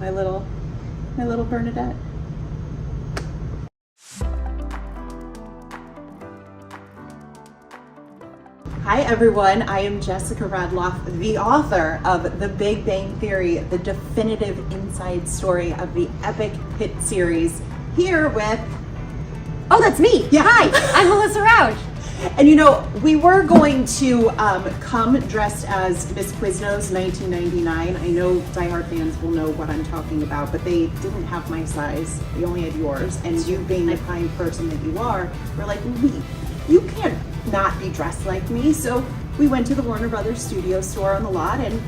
my little Bernadette. Hi everyone, I am Jessica Radloff, the author of The Big Bang Theory, the definitive inside story of the epic hit series, here with... Oh, that's me! Yeah. Hi, I'm Melissa Rauch. And you know, we were going to come dressed as Miss Quiznos 1999. I know diehard fans will know what I'm talking about, but they didn't have my size. They only had yours. And you being the kind person that you are, we're like, you can't not be dressed like me. So we went to the Warner Brothers studio store on the lot, and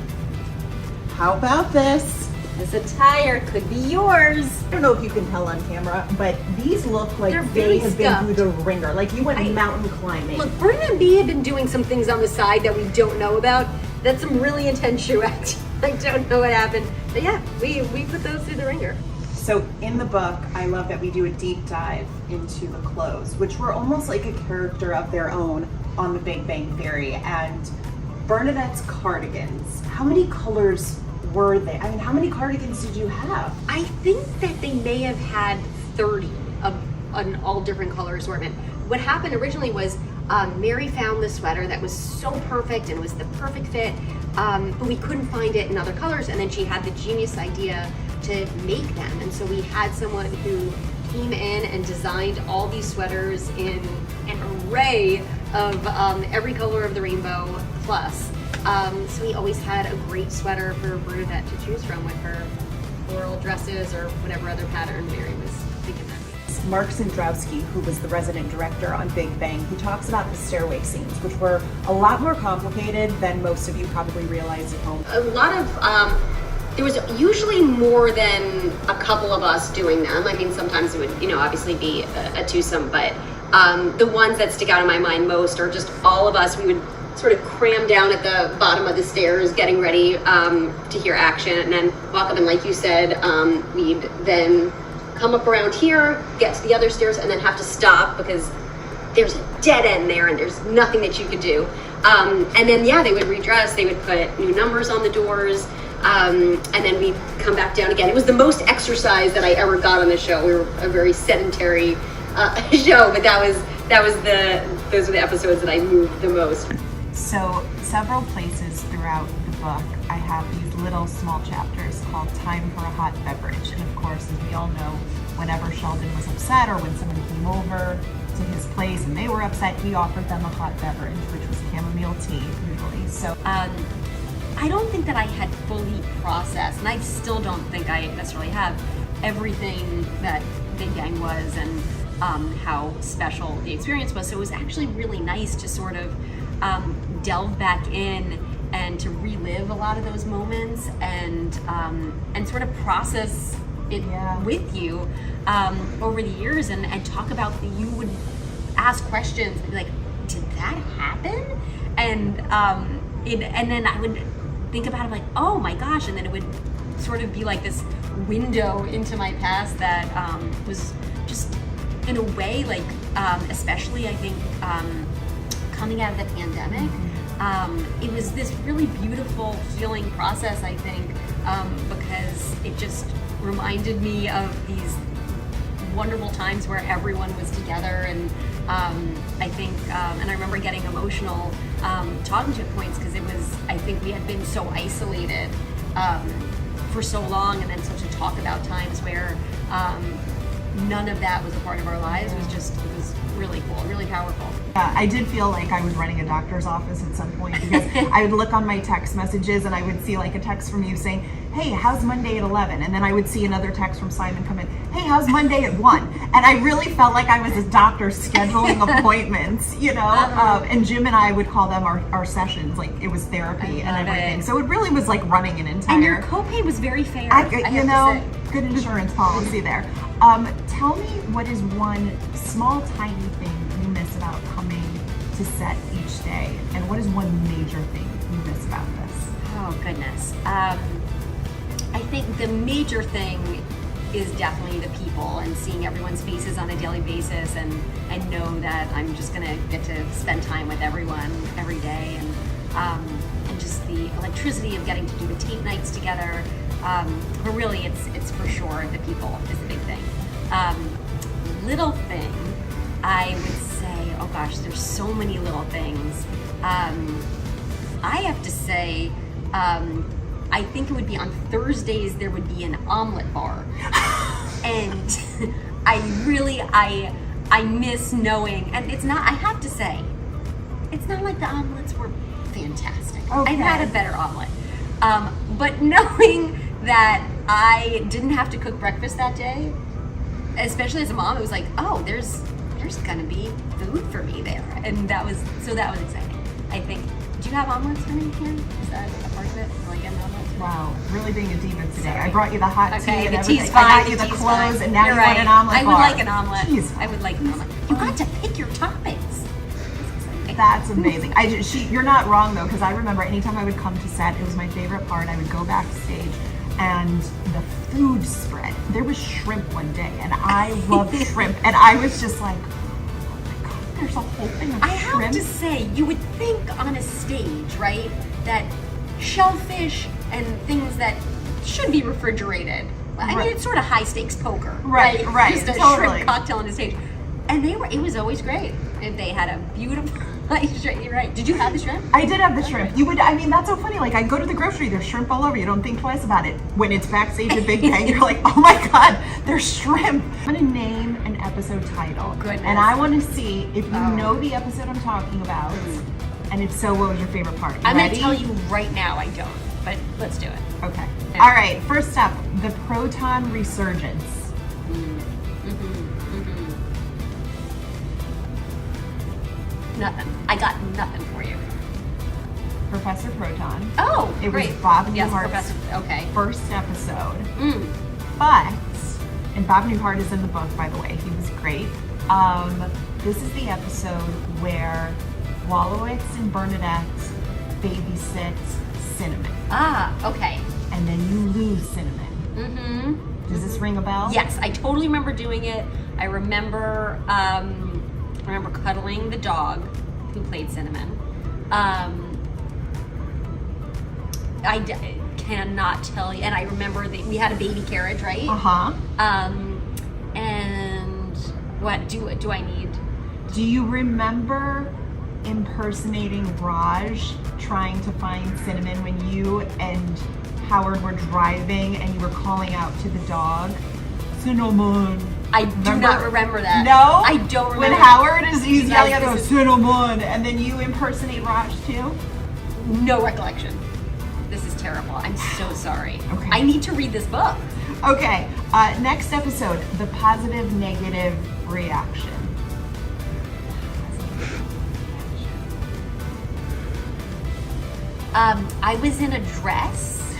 how about this? This attire could be yours. I don't know if you can tell on camera, but these look like they have been through the ringer. Like you went mountain climbing. Look, Bruna and B have been doing some things on the side that we don't know about. That's some really intense shoe acting. I don't know what happened. But yeah, we put those through the ringer. So in the book, I love that we do a deep dive into the clothes, which were almost like a character of their own on The Big Bang Theory. And Bernadette's cardigans, how many colors were they? I mean, how many cardigans did you have? I think that they may have had 30 of an all different color assortment. What happened originally was Mary found the sweater that was so perfect and it was the perfect fit, but we couldn't find it in other colors, and then she had the genius idea to make them. And so we had someone who came in and designed all these sweaters in an array of every color of the rainbow plus. So we always had a great sweater for Bernadette to choose from with her floral dresses or whatever other pattern Mary was thinking of. Mark Zandrowski, who was the resident director on Big Bang, he talks about the stairway scenes, which were a lot more complicated than most of you probably realize at home. A lot of, there was usually more than a couple of us doing them. I mean, sometimes it would, obviously be a twosome, but the ones that stick out in my mind most are just all of us. We would sort of cram down at the bottom of the stairs getting ready to hear action, and then walk up, and like you said, we'd then come up around here, get to the other stairs, and then have to stop because there's a dead end there and there's nothing that you could do. And then they would redress, they would put new numbers on the doors, and then we'd come back down again. It was the most exercise that I ever got on the show. We were a very sedentary show, but those were the episodes that I moved the most. So several places throughout the book, I have these little small chapters called Time for a Hot Beverage. And of course, as we all know, whenever Sheldon was upset or when someone came over to his place and they were upset, he offered them a hot beverage, which was chamomile tea usually. So I don't think that I had fully processed, and I still don't think I necessarily have, everything that Big Bang was and how special the experience was. So it was actually really nice to sort of delve back in and to relive a lot of those moments and sort of process it with you over the years and talk about you would ask questions and be like, did that happen? And then I would think about it like, oh my gosh, and then it would sort of be like this window into my past that was just in a way like especially I think coming out of the pandemic, it was this really beautiful healing process, I think, because it just reminded me of these wonderful times where everyone was together, and I think, and I remember getting emotional talking to points because it was, I think we had been so isolated for so long, and then so to talk about times where none of that was a part of our lives was really cool, really powerful. I did feel like I was running a doctor's office at some point because I would look on my text messages and I would see like a text from you saying, hey, how's Monday at 11? And then I would see another text from Simon come in, hey, how's Monday at 1? And I really felt like I was a doctor scheduling appointments, and Jim and I would call them our sessions, like it was therapy and everything. So it really was like running an entire... And your copay was very fair, good insurance policy there. Tell me, what is one small, tiny thing you miss about coming to set each day? And what is one major thing you miss about this? Oh, goodness. I think the major thing is definitely the people and seeing everyone's faces on a daily basis, and know that I'm just gonna get to spend time with everyone every day, and just the electricity of getting to do the tape nights together, But really, it's for sure the people is the big thing. Little thing, I would say, oh gosh, there's so many little things. I have to say, I think it would be on Thursdays there would be an omelet bar, and I miss knowing, and it's not. I have to say, it's not like the omelets were fantastic. Okay. I've had a better omelet, but knowing that I didn't have to cook breakfast that day, especially as a mom, it was like, oh, there's gonna be food for me there, and that was exciting. I think. Do you have omelets for me here? Is that a part of it? Like an omelet? Wow, really being a diva today. Sorry. I brought you the hot tea Okay, and the everything. tea's fine. I got you the the tea's clothes, fine. and now You're you right. want an omelet I bar. would like an omelet. Jeez. I would like an omelet. You got to pick your toppings. That's amazing. You're not wrong though, because I remember anytime I would come to set, it was my favorite part. I would go backstage, and the food spread. There was shrimp one day, and I love shrimp, and I was just like, oh my god, there's a whole thing of I have shrimp. to say, you would think on a stage, right, that shellfish and things that should be refrigerated. I mean, Right. it's sort of high stakes poker, Right, right, Just a totally. shrimp cocktail on the stage, and it was always great. And they had a beautiful. You're right. Did you have the shrimp? I did have the shrimp. That's so funny. Like, I go to the grocery, there's shrimp all over. You don't think twice about it. When it's backstage at Big Bang, you're like, oh my god, there's shrimp. I'm gonna name an episode title. Oh, goodness. And I want to see if you Oh. know the episode I'm talking about. And if so, what was your favorite part? I'm going Ready? to tell you right now I don't, but let's do it. Okay. Yeah. All right, first up, the proton resurgence. Nothing. I got nothing for you. Professor Proton. Oh, It was great. Bob Yes, Newhart's Professor. Okay. first episode. Mm. But, and Bob Newhart is in the book, by the way. He was great. This is the episode where Wallowitz and Bernadette babysit Cinnamon. Ah, okay. And then you lose Cinnamon. Mm-hmm. Does this ring a bell? Yes, I totally remember doing it. I remember cuddling the dog who played Cinnamon. Cannot tell you. And I remember that we had a baby carriage, right? Uh-huh. And what do I need? Do you remember impersonating Raj trying to find Cinnamon when you and Howard were driving and you were calling out to the dog? Cinnamon. I do not remember that. No? I don't remember. When Howard he's You yelling guys, at him, this is- Cinnamon, and then you impersonate Raj too? No recollection. This is terrible. I'm so sorry. Okay. I need to read this book. Okay, next episode, the positive negative reaction. I was in a dress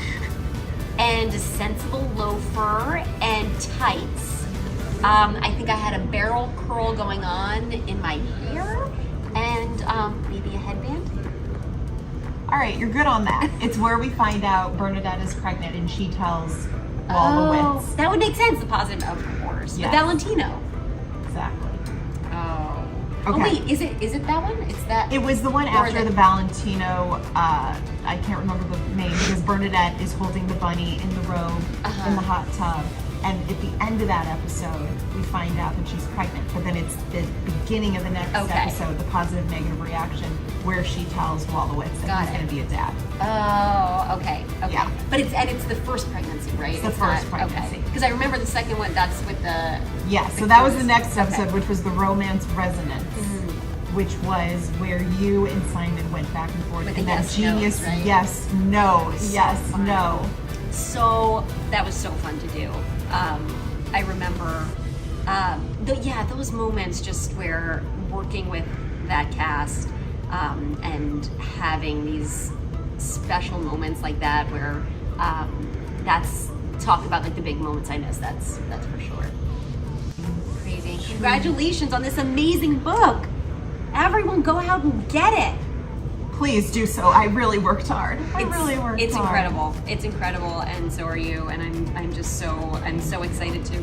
and a sensible loafer and tights. I think I had a barrel curl going on in my hair and maybe a headband. All right, you're good on that. It's where we find out Bernadette is pregnant and she tells Wallowitz. That would make sense. The positive, of course. Yes. The Valentino. Exactly. Oh. Okay. Oh wait, is it that one? It's that. It was the one Or after the- the Valentino, I can't remember the name because Bernadette is holding the bunny in the robe Uh-huh. in the hot tub. And at the end of that episode, we find out that she's pregnant. But then it's the beginning of the next Okay. episode, the positive negative reaction, where she tells Wallowitz that Got he's it. going to be a dad. Oh, okay. Yeah. But it's the first pregnancy, right? It's the first pregnancy. Because I remember the second one. That's with the. Yes, so that was the next Okay. episode, which was the romance resonance, which was where you and Simon went back and forth With in the that yes, genius no's, right? yes, no, So yes, fun. no. So that was so fun to do. I remember, those moments just where working with that cast and having these special moments like that, where that's talk about like the big moments. I miss that's for sure. Crazy! Congratulations on this amazing book. Everyone, go out and get it. Please do so. I really worked hard. It's hard. incredible. It's incredible, and so are you. And I'm so excited to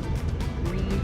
read